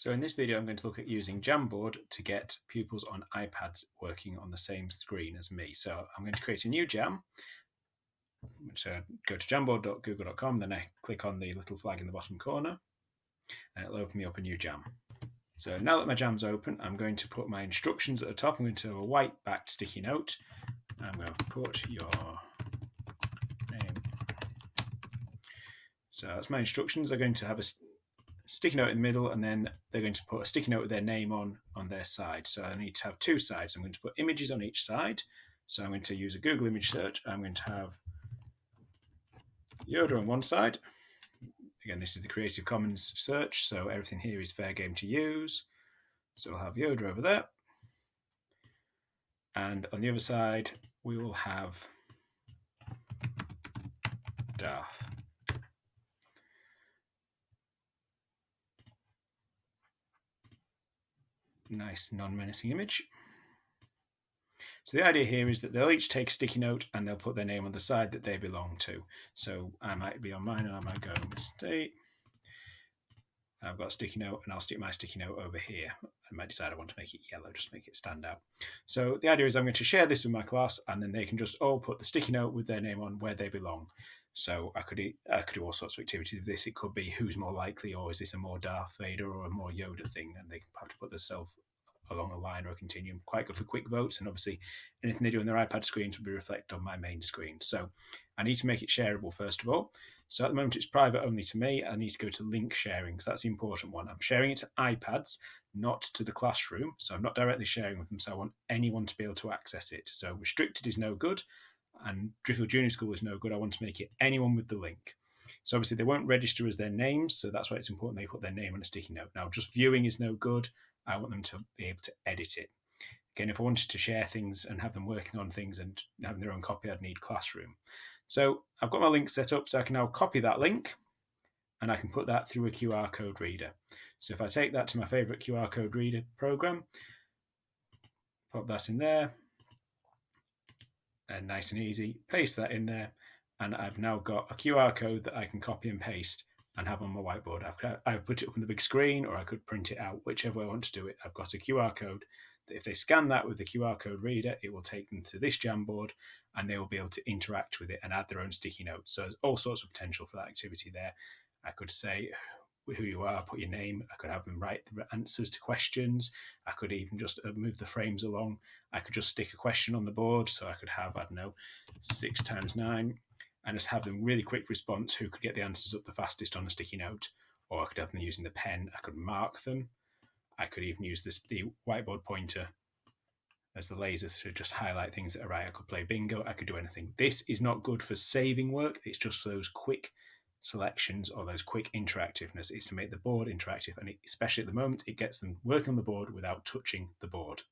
So in this video, I'm going to look at using Jamboard to get pupils on iPads working on the same screen as me. So I'm going to create a new jam, which go to jamboard.google.com, then I click on the little flag in the bottom corner, and it'll open me up a new jam. So now that my jam's open, I'm going to put my instructions at the top. I'm going to have a white backed sticky note. I'm going to put your name. So that's my instructions. They're going to have a sticky note in the middle, and then they're going to put a sticky note with their name on their side. So I need to have two sides. I'm going to put images on each side. So I'm going to use a Google image search. I'm going to have Yoda on one side. Again, this is the Creative Commons search, so everything here is fair game to use. So we'll have Yoda over there. And on the other side, we will have Darth. Nice non-menacing image. So the idea here is that they'll each take a sticky note and they'll put their name on the side that they belong to. So I might be on mine and I might go mistake. I've got a sticky note and I'll stick my sticky note over here. I might decide I want to make it yellow, just make it stand out. So the idea is I'm going to share this with my class and then they can just all put the sticky note with their name on where they belong. So I could do all sorts of activities with this. It could be who's more likely, or is this a more Darth Vader or a more Yoda thing? And they have to put themselves along a line or a continuum. Quite good for quick votes, and obviously anything they do on their iPad screens will be reflected on my main screen. So I need to make it shareable first of all. So at the moment it's private only to me. I need to go to link sharing, so that's the important one. I'm sharing it to iPads, not to the classroom. So I'm not directly sharing with them, so I want anyone to be able to access it. So restricted is no good, and Driffield Junior School is no good. I want to make it anyone with the link. So obviously they won't register as their names, so that's why it's important they put their name on a sticky note. Now, just viewing is no good. I want them to be able to edit it. Again, if I wanted to share things and have them working on things and having their own copy, I'd need Classroom. So I've got my link set up, so I can now copy that link and I can put that through a QR code reader. So if I take that to my favorite QR code reader program, pop that in there, and nice and easy, paste that in there, and I've now got a QR code that I can copy and paste and have on my whiteboard. I've put it up on the big screen, or I could print it out, whichever way I want to do it. I've got a QR code that if they scan that with the QR code reader, it will take them to this Jamboard and they will be able to interact with it and add their own sticky notes. So there's all sorts of potential for that activity there. I could say who you are, put your name. I could have them write the answers to questions. I could even just move the frames along. I could just stick a question on the board. So I could have, 6 times 9, and just have them really quick response who could get the answers up the fastest on a sticky note. Or I could have them using the pen. I could mark them. I could even use the whiteboard pointer as the laser to just highlight things that are right. I could play bingo. I could do anything. This is not good for saving work. It's just those quick selections or those quick interactiveness. It's to make the board interactive, and especially at the moment, it gets them working on the board without touching the board.